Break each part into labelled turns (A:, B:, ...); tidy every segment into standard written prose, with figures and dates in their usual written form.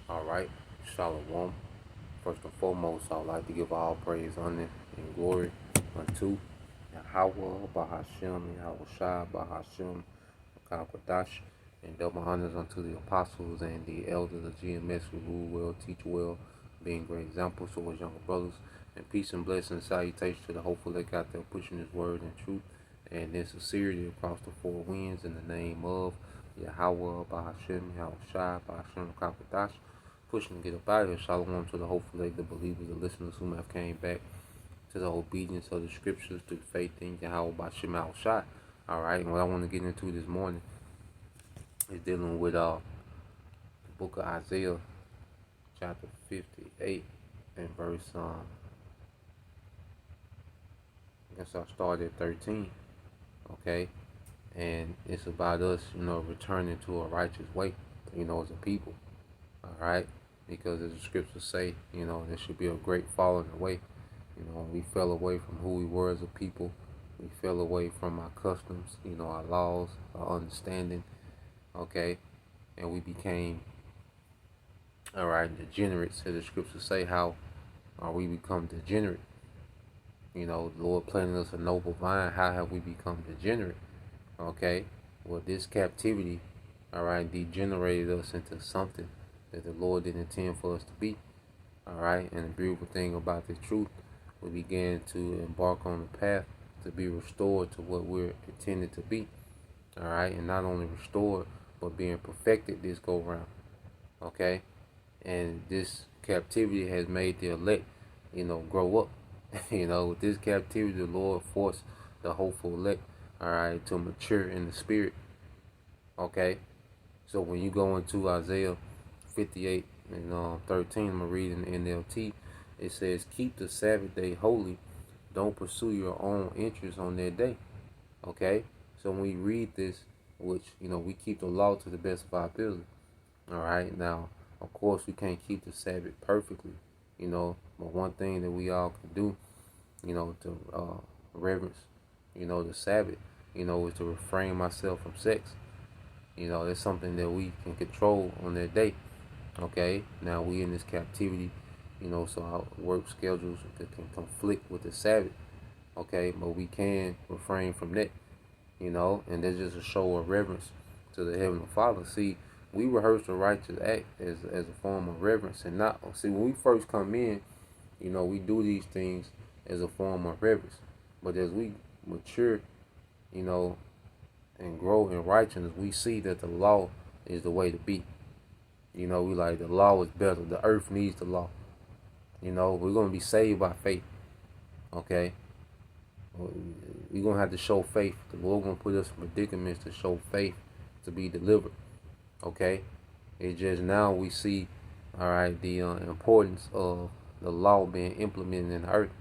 A: All right, Shalom. First and foremost, I would like to give all praise, honor, and glory unto Yahweh, Bahashem, Yahweh Shai, Bahashem, Kakwadash, and double honors unto the apostles and the elders of GMS who rule well, teach well, being great examples to us younger brothers. And peace and blessings, salutations to the hopeful that got there pushing his word and truth and in sincerity across the four winds in the name of Yahweh, Bahashem, Yahweh Shai, Bahashem, Kakwadash. Pushing to get up out of here. Shalom to the hopeful, the believers, the listeners who have came back to the obedience of the scriptures through faith in Yahweh by Shemal Shai. Alright, and what I want to get into this morning is dealing with the book of Isaiah, chapter 58, and verse, I guess I'll start at 13, okay? And it's about us, returning to a righteous way, as a people, alright? Because as the scriptures say, there should be a great falling away. We fell away from who we were as a people. We fell away from our customs, our laws, our understanding, okay? And we became, degenerates, as the scriptures say, how we become degenerate. The Lord planted us a noble vine. How have we become degenerate? Okay? Well, this captivity, degenerated us into something that the Lord didn't intend for us to be. Alright? And the beautiful thing about this truth, we began to embark on the path to be restored to what we're intended to be. Alright? And not only restored, but being perfected this go round. Okay? And this captivity has made the elect, grow up. With this captivity, the Lord forced the hopeful elect, to mature in the spirit. Okay? So when you go into Isaiah 58 and 13, I'm going to read in the NLT, it says, keep the Sabbath day holy. Don't pursue your own interests on that day. Okay? So when we read this, which, we keep the law to the best of our ability. Alright? Now, of course, we can't keep the Sabbath perfectly, but one thing that we all can do, to reverence, the Sabbath, is to refrain myself from sex. That's something that we can control on that day. Okay? Now, we in this captivity, so our work schedules can conflict with the Sabbath. Okay? But we can refrain from that, and that's just a show of reverence to the Heavenly Father. See, we rehearse the righteous act as a form of reverence, and not, see, when we first come in, we do these things as a form of reverence. But as we mature, and grow in righteousness, we see that the law is the way to be. We like, the law is better. The earth needs the law. We're going to be saved by faith. Okay? We're going to have to show faith. The Lord going to put us in predicaments to show faith to be delivered. Okay? It's just now we see, the importance of the law being implemented in the earth.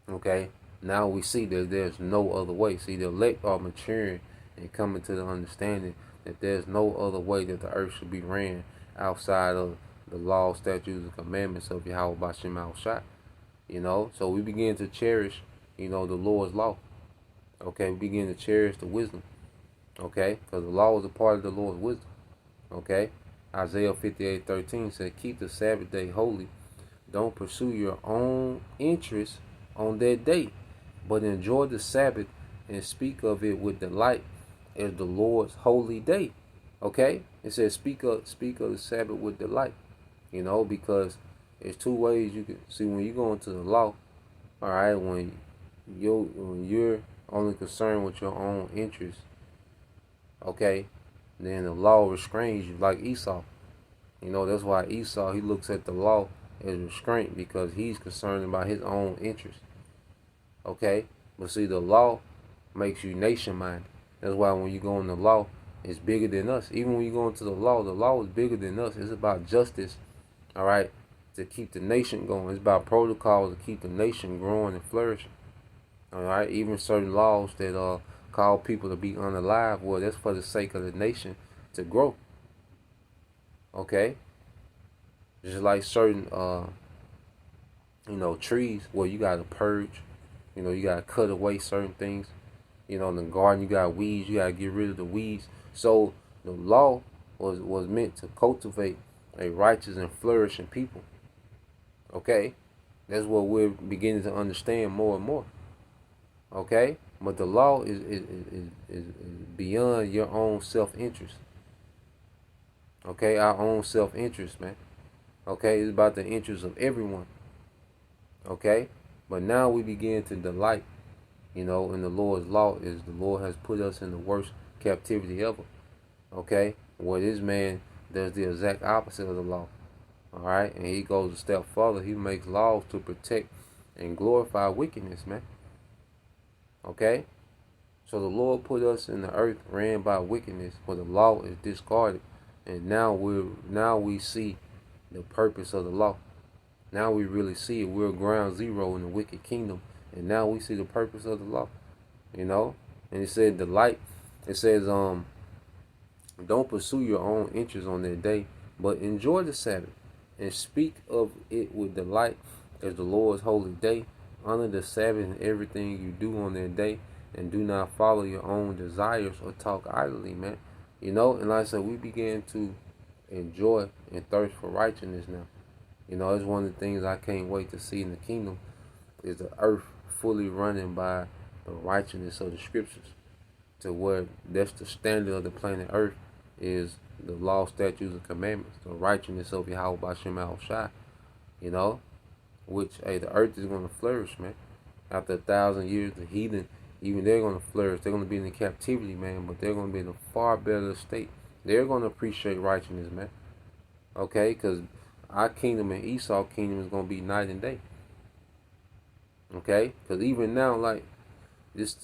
A: Okay? Now we see that there's no other way. See, the elect are maturing and coming to the understanding that there's no other way that the earth should be ran outside of the law, statutes, and commandments of Yahweh Bashem Al Shai. So we begin to cherish, the Lord's law. Okay, we begin to cherish the wisdom. Okay, because the law is a part of the Lord's wisdom. Okay, Isaiah 58:13 said, keep the Sabbath day holy. Don't pursue your own interests on that day, but enjoy the Sabbath and speak of it with delight as the Lord's holy day. Okay? It says speak of the Sabbath with delight. Because there's two ways you can see when you go into the law, when you're only concerned with your own interests, okay, then the law restrains you like Esau. That's why Esau, he looks at the law as restraint, because he's concerned about his own interests. Okay? But see, the law makes you nation-minded. That's why when you go in the law, it's bigger than us. Even when you go into the law is bigger than us. It's about justice, to keep the nation going. It's about protocols to keep the nation growing and flourishing. Even certain laws that call people to be unalive, well, that's for the sake of the nation to grow. Okay? Just like certain, trees, well, you got to purge. You got to cut away certain things. In the garden, you got weeds. You got to get rid of the weeds. So the law was meant to cultivate a righteous and flourishing people. Okay? That's what we're beginning to understand more and more. Okay? But the law is beyond your own self-interest. Okay? Our own self-interest, man. Okay? It's about the interest of everyone. Okay? But now we begin to delight, in the Lord's law. Is the Lord has put us in the worst captivity ever. Okay? Where this man does the exact opposite of the law. Alright? And he goes a step further. He makes laws to protect and glorify wickedness, man. Okay? So the Lord put us in the earth ran by wickedness, where the law is discarded. And now we see the purpose of the law. Now we really see it. We're ground zero in the wicked kingdom. And now we see the purpose of the law. And it said delight. It says, don't pursue your own interests on that day, but enjoy the Sabbath and speak of it with delight as the Lord's holy day. Honor the Sabbath in everything you do on that day, and do not follow your own desires or talk idly, man. And like I said, we began to enjoy and thirst for righteousness now. It's one of the things I can't wait to see in the kingdom, is the earth fully running by the righteousness of the scriptures, to where that's the standard of the planet earth, is the law, statutes, and commandments, the righteousness of Yahweh B'Shem Yahushai, which, hey, the earth is going to flourish, man. After 1,000 years, the heathen, even they're going to flourish. They're going to be in the captivity, man, but they're going to be in a far better state. They're going to appreciate righteousness, man. Okay, because our kingdom and Esau kingdom is going to be night and day. Okay, because even now, like, this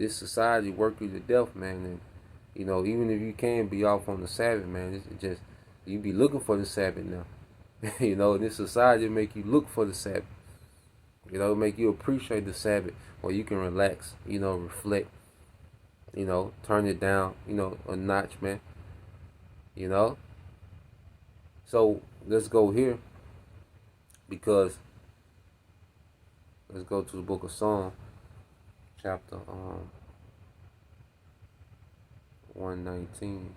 A: society work you to death, man, and even if you can be off on the Sabbath, man, it's just, you be looking for the Sabbath now. This society make you look for the Sabbath. Make you appreciate the Sabbath, where you can relax, reflect, turn it down, a notch, man. So let's go here, because let's go to the book of Psalm, chapter 119,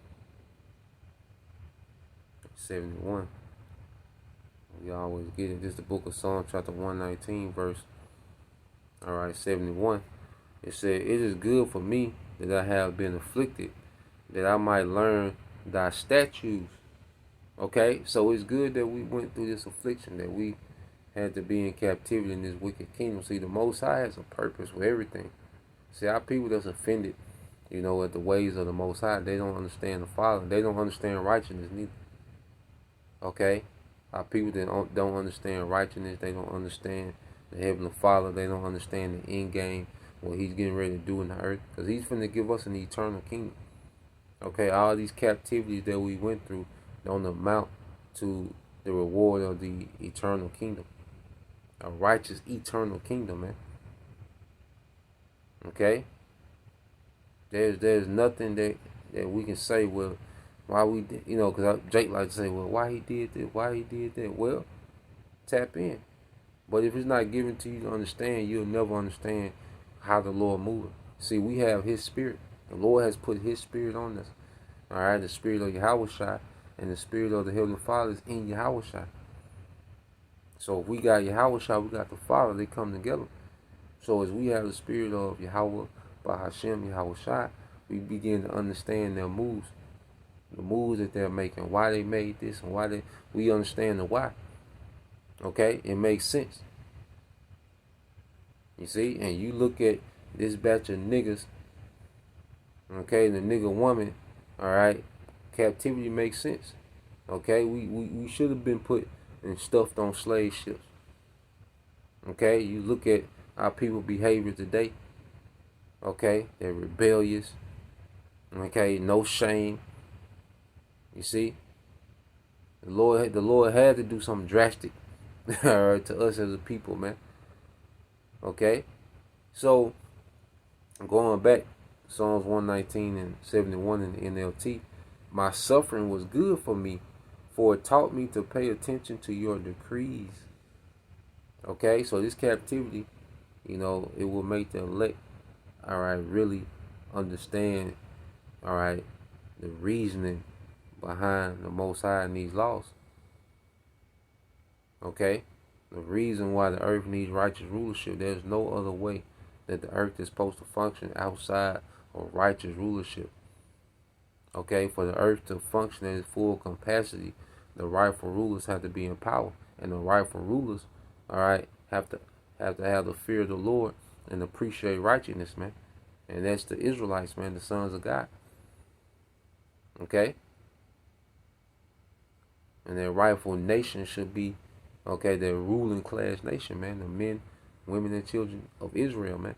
A: 71. We always get it. This is the book of Psalm, chapter 119, verse 71. It said, "It is good for me that I have been afflicted, that I might learn thy statutes." Okay, so it's good that we went through this affliction, that we had to be in captivity in this wicked kingdom. See, the Most High has a purpose for everything. See, our people that's offended, at the ways of the Most High, they don't understand the Father. They don't understand righteousness neither. Okay? Our people that don't understand righteousness, they don't understand the Heavenly Father, they don't understand the end game, what He's getting ready to do in the earth, because He's finna give us an eternal kingdom. Okay, all these captivities that we went through don't amount to the reward of the eternal kingdom. A righteous eternal kingdom, man. Okay? There's nothing that we can say, well, why we did, because Jake likes to say, well, why he did this, why he did that. Well, tap in. But if it's not given to you to understand, you'll never understand how the Lord moves. See, we have His Spirit. The Lord has put His Spirit on us. All right, the Spirit of Yahushua and the Spirit of the Heavenly Father is in Yahushua. So if we got Yahushua, we got the Father, they come together. So as we have the Spirit of Yahweh, B'Hashem, Yahushua, we begin to understand their moves. The moves that they're making, why they made this, and we understand the why. Okay, it makes sense. You see, and you look at this batch of niggas, okay, the nigga woman, all right, captivity makes sense. Okay, we should have been put and stuffed on slave ships. Okay, you look at our people behavior today. Okay, they're rebellious. Okay, no shame. You see, the Lord had to do something drastic, all right, to us as a people, man. Okay, so going back, Psalms 119 and 71 in the NLT, my suffering was good for me, for it taught me to pay attention to your decrees. Okay, so this captivity, it will make the elect, all right, really understand, all right, the reasoning behind the Most High and these laws. Okay? The reason why the earth needs righteous rulership, there's no other way that the earth is supposed to function outside of righteous rulership. Okay? For the earth to function at its full capacity, the rightful rulers have to be in power. And the rightful rulers, all right, have the fear of the Lord and appreciate righteousness, man. And that's the Israelites, man, the sons of God. Okay? And their rightful nation should be, okay, their ruling class nation, man. The men, women, and children of Israel, man.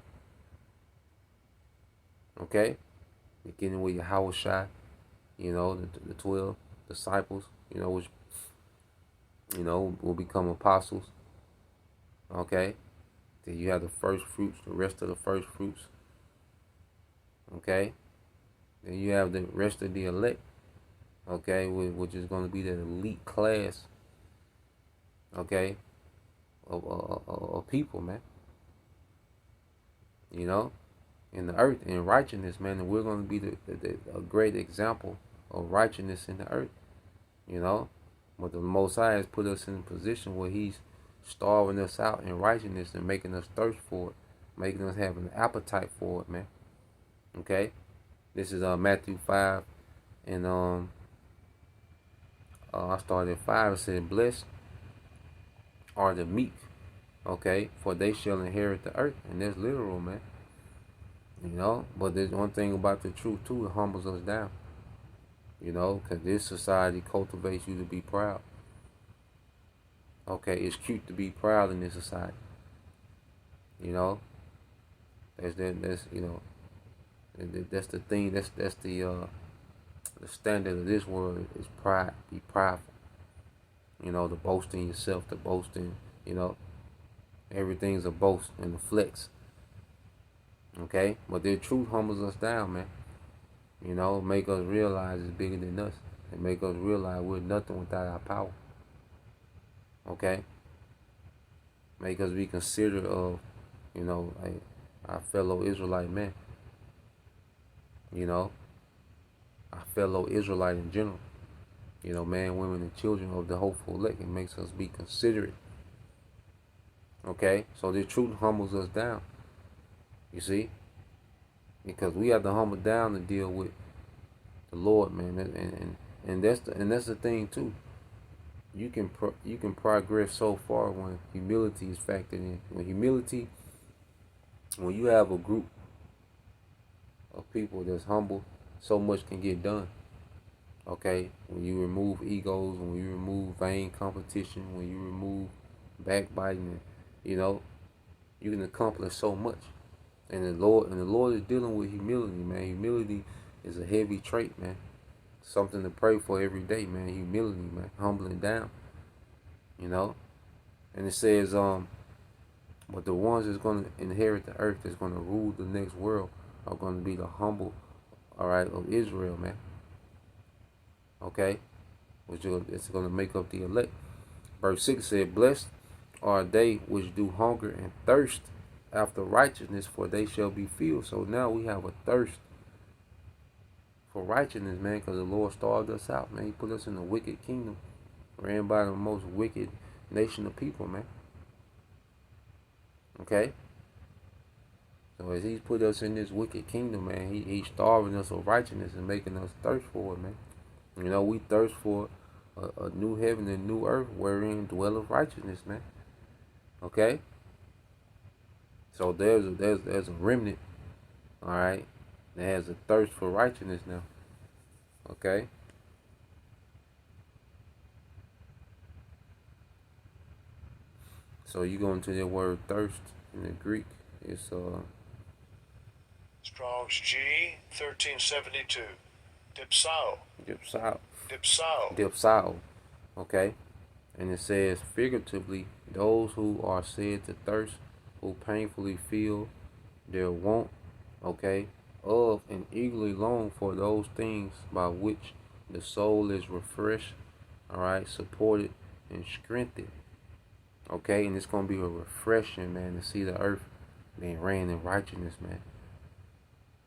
A: Okay? Beginning with Yahushua, the 12 disciples, which, will become apostles. Okay? Then you have the first fruits, the rest of the first fruits. Okay? Then you have the rest of the elect. Okay? Which is going to be the elite class. Okay? Of people, man. In the earth, in righteousness, man. And we're going to be a great example of righteousness in the earth. But the Most High has put us in a position where He's starving us out in righteousness and making us thirst for it, making us have an appetite for it, man. Okay, this is Matthew 5, and I started at 5. It said, "Blessed are the meek, okay, for they shall inherit the earth." And that's literal, man. But there's one thing about the truth too; it humbles us down. Because this society cultivates you to be proud. Okay, it's cute to be proud in this society. That's the thing. That's the standard of this world is pride. Be prideful. To boast in yourself, to boast in, everything's a boast and a flex. Okay, but the truth humbles us down, man. Make us realize it's bigger than us, and make us realize we're nothing without our power. Okay, make us be considerate of, our fellow Israelite men. Our fellow Israelite in general. Man, women, and children of the hopeful elect. It makes us be considerate. Okay, so the truth humbles us down. You see, because we have to humble down to deal with the Lord, man, and that's the thing too. You can progress so far when humility is factored in. When you have a group of people that's humble, so much can get done. Okay, when you remove egos, when you remove vain competition, when you remove backbiting, you can accomplish so much. And the Lord is dealing with humility, man. Humility is a heavy trait, man. Something to pray for every day, man. Humility, man. Humbling down. And it says, but the ones that's going to inherit the earth, that's going to rule the next world, are going to be the humble, all right, of Israel, man. Okay? It's going to make up the elect. Verse 6 said, "Blessed are they which do hunger and thirst after righteousness, for they shall be filled." So now we have a thirst for righteousness, man, because the Lord starved us out, man. He put us in a wicked kingdom, ran by the most wicked nation of people, man. Okay? So as He's put us in this wicked kingdom, man, He's starving us of righteousness and making us thirst for it, man. We thirst for a new heaven and new earth wherein dwelleth righteousness, man. Okay? So there's a remnant, all right, that has a thirst for righteousness now. Okay? So you go into the word thirst in the Greek. It's
B: Strong's G 1372. Dipsao.
A: Dipsao.
B: Dipsao.
A: Dipsao. Okay? And it says figuratively, those who are said to thirst, who painfully feel their want, okay, of and eagerly long for those things by which the soul is refreshed, all right, supported and strengthened. Okay, and it's gonna be a refreshing, man, to see the earth being ran in righteousness, man.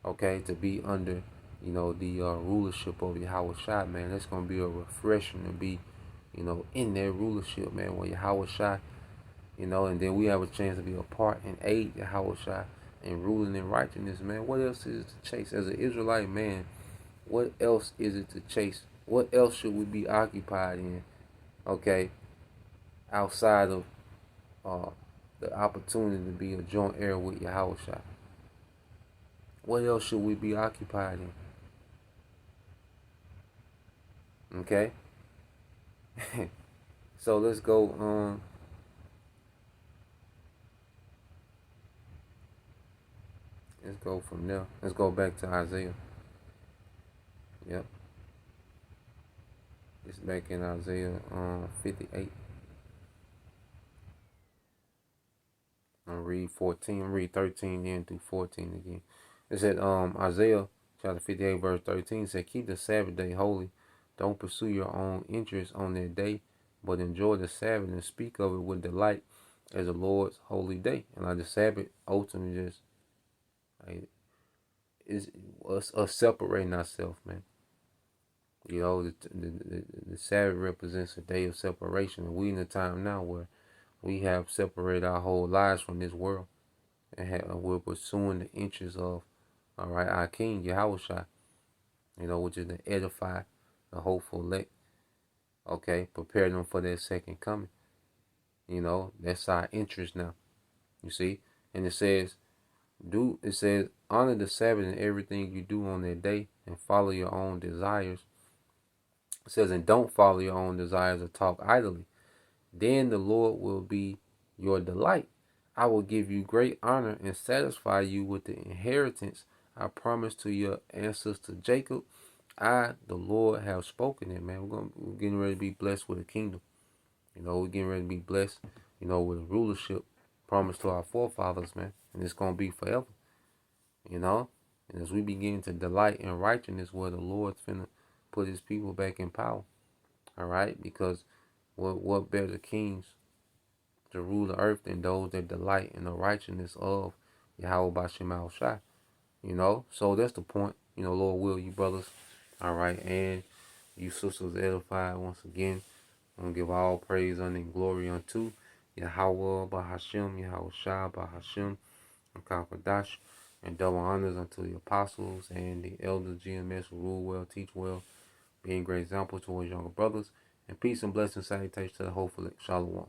A: Okay, to be under, the rulership of Yahushua, man. That's gonna be a refreshing to be, in their rulership, man, when Yahweh Shai, and then we have a chance to be a part and aid Yahweh Shai in ruling in righteousness, man. What else is it to chase? As an Israelite man, what else is it to chase? What else should we be occupied in, okay, outside of uh, the opportunity to be a joint heir with Yahweh Shai? What else should we be occupied in? Okay? So let's go, let's go from there. Let's go back to Isaiah. Yep. It's back in Isaiah 58. I'll read 14, read 13 then through 14 again. It said, Isaiah chapter 58, verse 13 said, keep the Sabbath day holy. Don't pursue your own interests on that day, but enjoy the Sabbath and speak of it with delight as the Lord's holy day. And like the Sabbath ultimately just is us separating ourselves, man. The Sabbath represents a day of separation, and we in a time now where we have separated our whole lives from this world, and we're pursuing the interests of, all right, our King Yahweh Shai, which is to edify the hopeful elect. Okay, prepare them for their second coming. That's our interest now. You see, and it says, honor the Sabbath in everything you do on that day, and follow your own desires. It says, and don't follow your own desires or talk idly. Then the Lord will be your delight. I will give you great honor and satisfy you with the inheritance I promised to your ancestor Jacob. I, the Lord, have spoken it, man. We're getting ready to be blessed with a kingdom. We're getting ready to be blessed, with a rulership promised to our forefathers, man. And it's going to be forever, And as we begin to delight in righteousness, where the Lord's finna put his people back in power. All right? Because what better kings to rule the earth than those that delight in the righteousness of Yahweh Bashim Shai. So that's the point. Lord will, you brothers, all right, and you sisters edified once again. I'm gonna give all praise and glory unto Yahweh Bahashim, Yahweh Shai Bahashim, and Kakadash, and double honors unto the apostles and the elders, GMS, who rule well, teach well, being great examples towards younger brothers, and peace and blessings, salutations to the hopeful Shalom.